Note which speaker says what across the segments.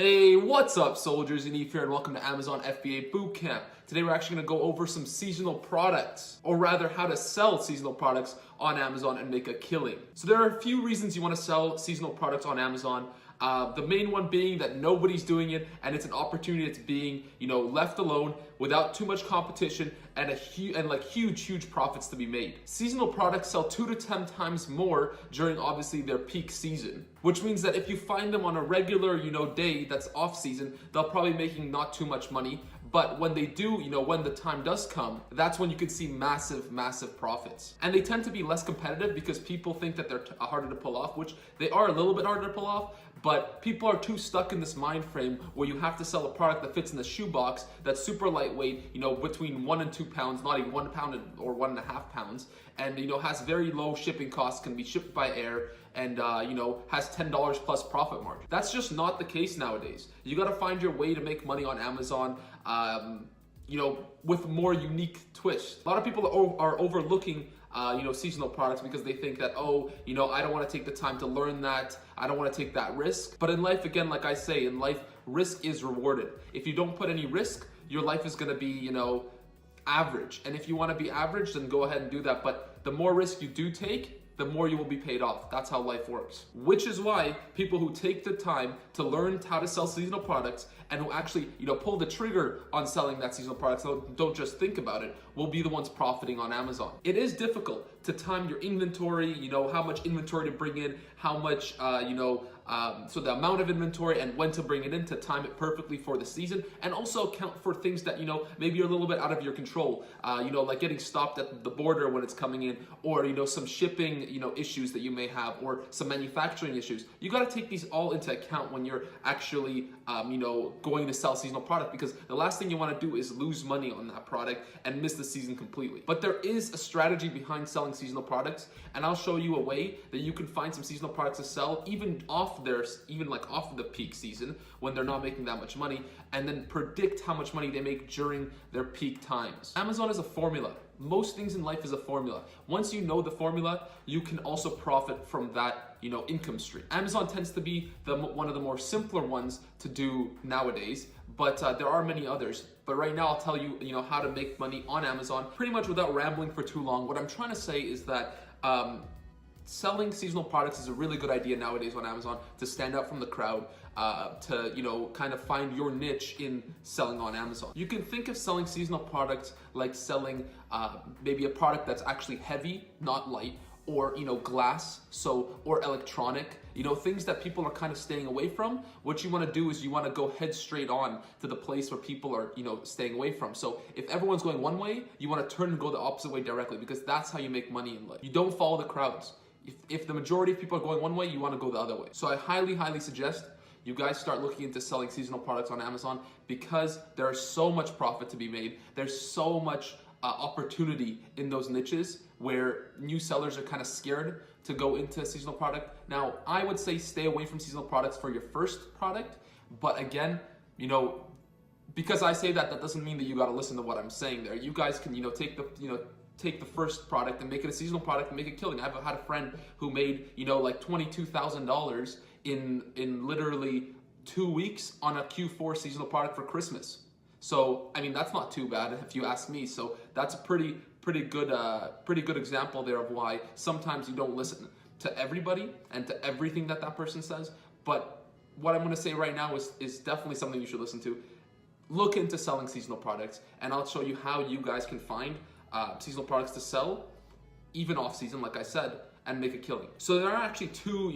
Speaker 1: Hey, what's up, soldiers? Yaniv here, and welcome to Amazon FBA Bootcamp. Today we're actually going to go over some seasonal products, or rather how to sell seasonal products on Amazon and make a killing. So there are a few reasons you want to sell seasonal products on Amazon. The main one being that nobody's doing it, and it's an opportunity that's being, left alone without too much competition and huge profits to be made. Seasonal products sell 2 to 10 times more during obviously their peak season, which means that if you find them on a regular, day that's off season, they'll probably be making not too much money. But when they do, when the time does come, that's when you could see massive profits. And they tend to be less competitive because people think that they're harder to pull off, which they are a little bit harder to pull off, but people are too stuck in this mind frame where you have to sell a product that fits in the shoebox that's super lightweight, between 1 and 2 pounds, not even 1 pound or 1.5 pounds, and has very low shipping costs, can be shipped by air, and has $10 plus profit margin. That's just not the case nowadays. You got to find your way to make money on Amazon, with more unique twists. A lot of people are overlooking seasonal products because they think that, I don't want to take the time to learn that. I don't want to take that risk. But in life, again, like I say, in life, risk is rewarded. If you don't put any risk, your life is going to be, average. And if you want to be average, then go ahead and do that. But the more risk you do take, the more you will be paid off. That's how life works. Which is why people who take the time to learn how to sell seasonal products and who actually, pull the trigger on selling that seasonal product, so don't just think about it, will be the ones profiting on Amazon. It is difficult to time your inventory, how much inventory to bring in, how much, so the amount of inventory and when to bring it in to time it perfectly for the season, and also account for things that, maybe are a little bit out of your control, like getting stopped at the border when it's coming in, or, some shipping, issues that you may have, or some manufacturing issues. You got to take these all into account when you're actually, going to sell seasonal product, because the last thing you want to do is lose money on that product and miss the season completely. But there is a strategy behind selling seasonal products, and I'll show you a way that you can find some seasonal products to sell even off the peak season when they're not making that much money, and then predict how much money they make during their peak times. Amazon is a formula. Most things in life is a formula. Once you know the formula, you can also profit from that, income stream. Amazon tends to be one of the more simpler ones to do nowadays, but there are many others. But right now, I'll tell you, how to make money on Amazon pretty much without rambling for too long. What I'm trying to say is that selling seasonal products is a really good idea nowadays on Amazon to stand out from the crowd, to kind of find your niche in selling on Amazon. You can think of selling seasonal products like selling maybe a product that's actually heavy, not light, or glass, or electronic, things that people are kind of staying away from. What you want to do is you want to go head straight on to the place where people are staying away from. So if everyone's going one way, you want to turn and go the opposite way directly, because that's how you make money in life. You don't follow the crowds. If the majority of people are going one way, you want to go the other way. So I highly suggest you guys start looking into selling seasonal products on Amazon, because there's so much profit to be made. There's so much opportunity in those niches where new sellers are kind of scared to go into a seasonal product. Now, I would say stay away from seasonal products for your first product, but again, because I say that, that doesn't mean that you got to listen to what I'm saying there. You guys can, take the first product and make it a seasonal product and make it killing. I've had a friend who made, like $22,000 in literally 2 weeks on a Q4 seasonal product for Christmas. So, I mean, that's not too bad if you ask me. So that's a pretty good example there of why sometimes you don't listen to everybody and to everything that person says. But what I'm going to say right now is definitely something you should listen to. Look into selling seasonal products, and I'll show you how you guys can find seasonal products to sell, even off season, like I said, and make a killing. So there are actually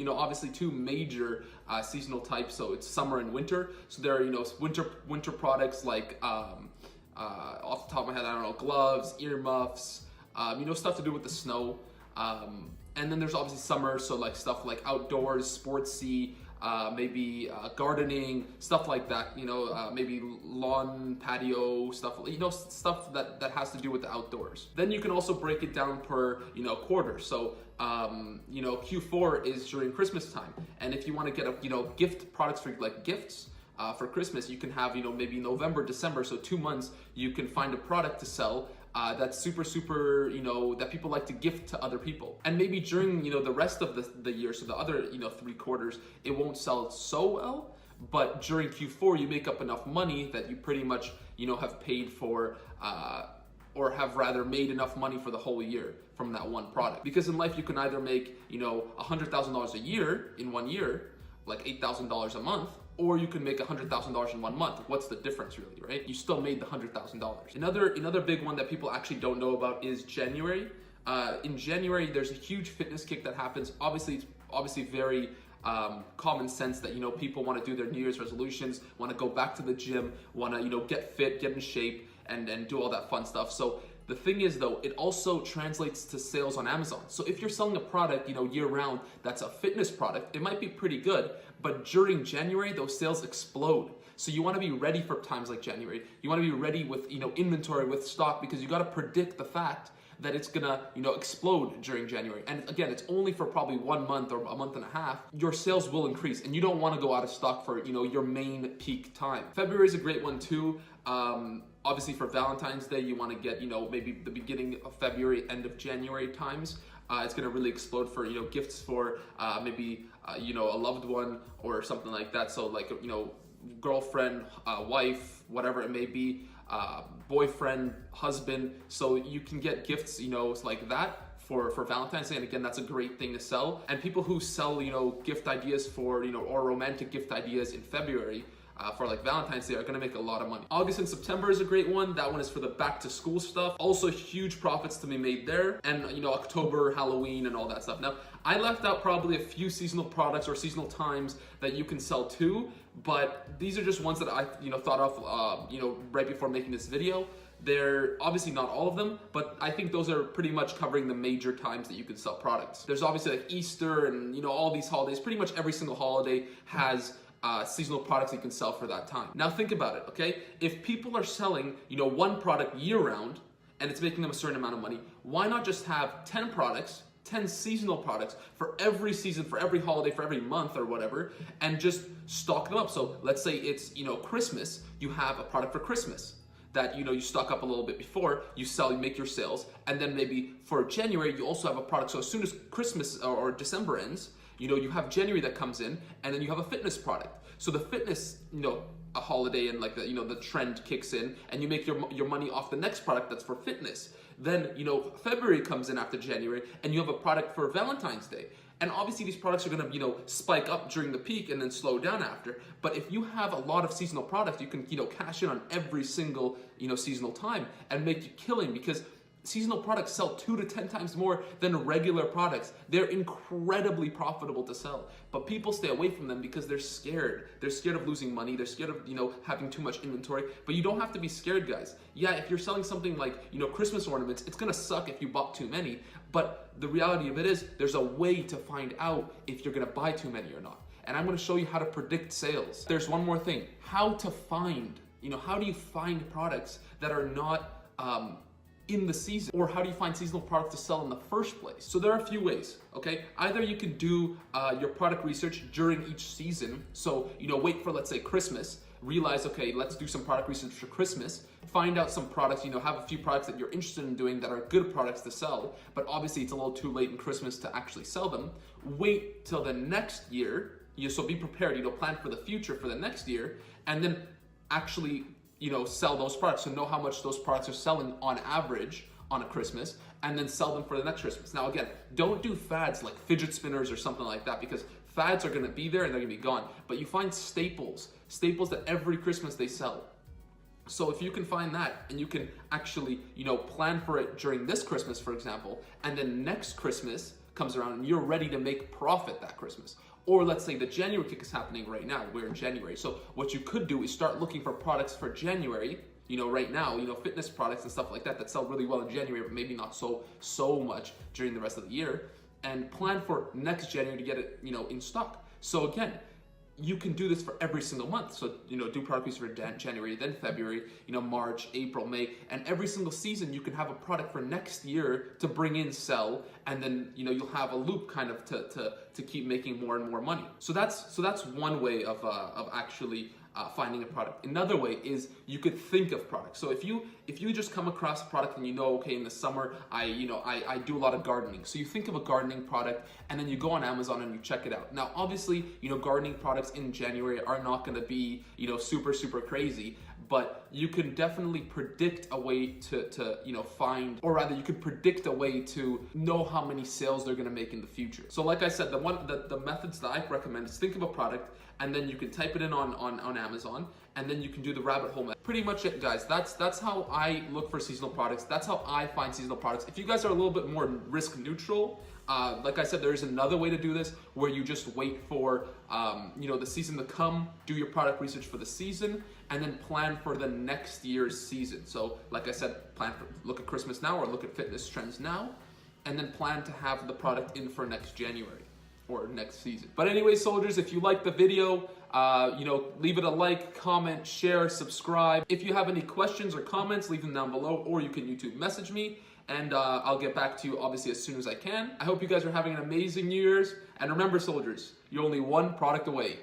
Speaker 1: obviously two major seasonal types. So it's summer and winter. So there are, winter products like, off the top of my head, I don't know, gloves, earmuffs, stuff to do with the snow. And then there's obviously summer. So like stuff like outdoors, sportsy, maybe gardening, stuff like that, maybe lawn, patio, stuff, stuff that has to do with the outdoors. Then you can also break it down per, quarter. So, Q4 is during Christmas time. And if you want to get gift products for like gifts, for Christmas, you can have, maybe November, December, so 2 months, you can find a product to sell that's super, that people like to gift to other people. And maybe during, the rest of the year, so the other, 3 quarters, it won't sell so well, but during Q4 you make up enough money that you pretty much, have paid for, or have rather made enough money for the whole year from that one product. Because in life you can either make, $100,000 a year in 1 year, like $8,000 a month, or you can make $100,000 in 1 month. What's the difference really, right? You still made the $100,000. Another big one that people actually don't know about is January. In January, there's a huge fitness kick that happens. It's obviously very common sense that, people want to do their New Year's resolutions, want to go back to the gym, want to, get fit, get in shape, and do all that fun stuff. So the thing is though, it also translates to sales on Amazon. So if you're selling a product, year round, that's a fitness product, it might be pretty good, but during January, those sales explode. So you want to be ready for times like January. You want to be ready with, inventory, with stock, because you got to predict the fact that it's gonna, explode during January. And again, it's only for probably 1 month or a month and a half. Your sales will increase, and you don't want to go out of stock for, your main peak time. February is a great one too. Obviously for Valentine's Day, you want to get, maybe the beginning of February, end of January times. It's going to really explode for, gifts for maybe, a loved one or something like that. So like, girlfriend, wife, whatever it may be, boyfriend, husband. So you can get gifts, like that for Valentine's Day. And again, that's a great thing to sell. And people who sell, gift ideas for, or romantic gift ideas in February, for like Valentine's Day, are gonna make a lot of money. August and September is a great one. That one is for the back to school stuff. Also huge profits to be made there. And October, Halloween, and all that stuff. Now, I left out probably a few seasonal products or seasonal times that you can sell too, but these are just ones that I thought of right before making this video. They're obviously not all of them, but I think those are pretty much covering the major times that you can sell products. There's obviously like Easter and all these holidays. Pretty much every single holiday has seasonal products you can sell for that time. Now think about it, okay? If people are selling, one product year round and it's making them a certain amount of money, why not just have 10 products, 10 seasonal products for every season, for every holiday, for every month or whatever, and just stock them up? So let's say it's, Christmas, you have a product for Christmas that, you stock up a little bit before, you sell, you make your sales, and then maybe for January, you also have a product. So as soon as Christmas or December ends, you have January that comes in, and then you have a fitness product. So the fitness, a holiday and like the, the trend kicks in, and you make your money off the next product that's for fitness. Then, February comes in after January, and you have a product for Valentine's Day. And obviously these products are gonna, spike up during the peak and then slow down after. But if you have a lot of seasonal products, you can, cash in on every single, seasonal time and make you killing, because seasonal products sell 2 to 10 times more than regular products. They're incredibly profitable to sell, but people stay away from them because they're scared. They're scared of losing money. They're scared of, having too much inventory. But you don't have to be scared, guys. Yeah, if you're selling something like, Christmas ornaments, it's gonna suck if you bought too many. But the reality of it is, there's a way to find out if you're gonna buy too many or not. And I'm gonna show you how to predict sales. There's one more thing: how to find, how do you find products that are not in the season, or how do you find seasonal products to sell in the first place? So there are a few ways, okay? Either you can do your product research during each season. So, wait for, let's say, Christmas, realize, okay, let's do some product research for Christmas, find out some products, have a few products that you're interested in doing that are good products to sell, but obviously it's a little too late in Christmas to actually sell them. Wait till the next year, so be prepared, plan for the future for the next year, and then actually sell those products. So know how much those products are selling on average on a Christmas, and then sell them for the next Christmas. Now again, don't do fads like fidget spinners or something like that, because fads are gonna be there and they're gonna be gone. But you find staples that every Christmas they sell. So if you can find that, and you can actually, plan for it during this Christmas, for example, and then next Christmas comes around and you're ready to make profit that Christmas. Or let's say the January kick is happening right now, we're in January. So what you could do is start looking for products for January, right now, fitness products and stuff like that sell really well in January, but maybe not so much during the rest of the year, and plan for next January to get it, in stock. So again, you can do this for every single month. So, do product research for January, then February, March, April, May, and every single season you can have a product for next year to bring in, sell, and then, you'll have a loop kind of to keep making more and more money. So that's one way of actually finding a product. Another way is you could think of products. So if you just come across a product and you know, okay, in the summer I do a lot of gardening. So you think of a gardening product and then you go on Amazon and you check it out. Now obviously, gardening products in January are not going to be, super crazy, but you can definitely predict a way to find, or rather you could predict a way to know how many sales they're going to make in the future. So like I said, the methods that I recommend is think of a product and then you can type it in on Amazon, and then you can do the rabbit hole method. Pretty much it, guys. That's how I look for seasonal products. That's how I find seasonal products. If you guys are a little bit more risk neutral, like I said, there is another way to do this where you just wait for the season to come, do your product research for the season, and then plan for the next year's season. So like I said, look at Christmas now, or look at fitness trends now, and then plan to have the product in for next January or next season. But anyway, soldiers, if you like the video, leave it a like, comment, share, subscribe. If you have any questions or comments, leave them down below, or you can YouTube message me, and I'll get back to you obviously as soon as I can. I hope you guys are having an amazing New Year's, and remember, soldiers, you're only one product away.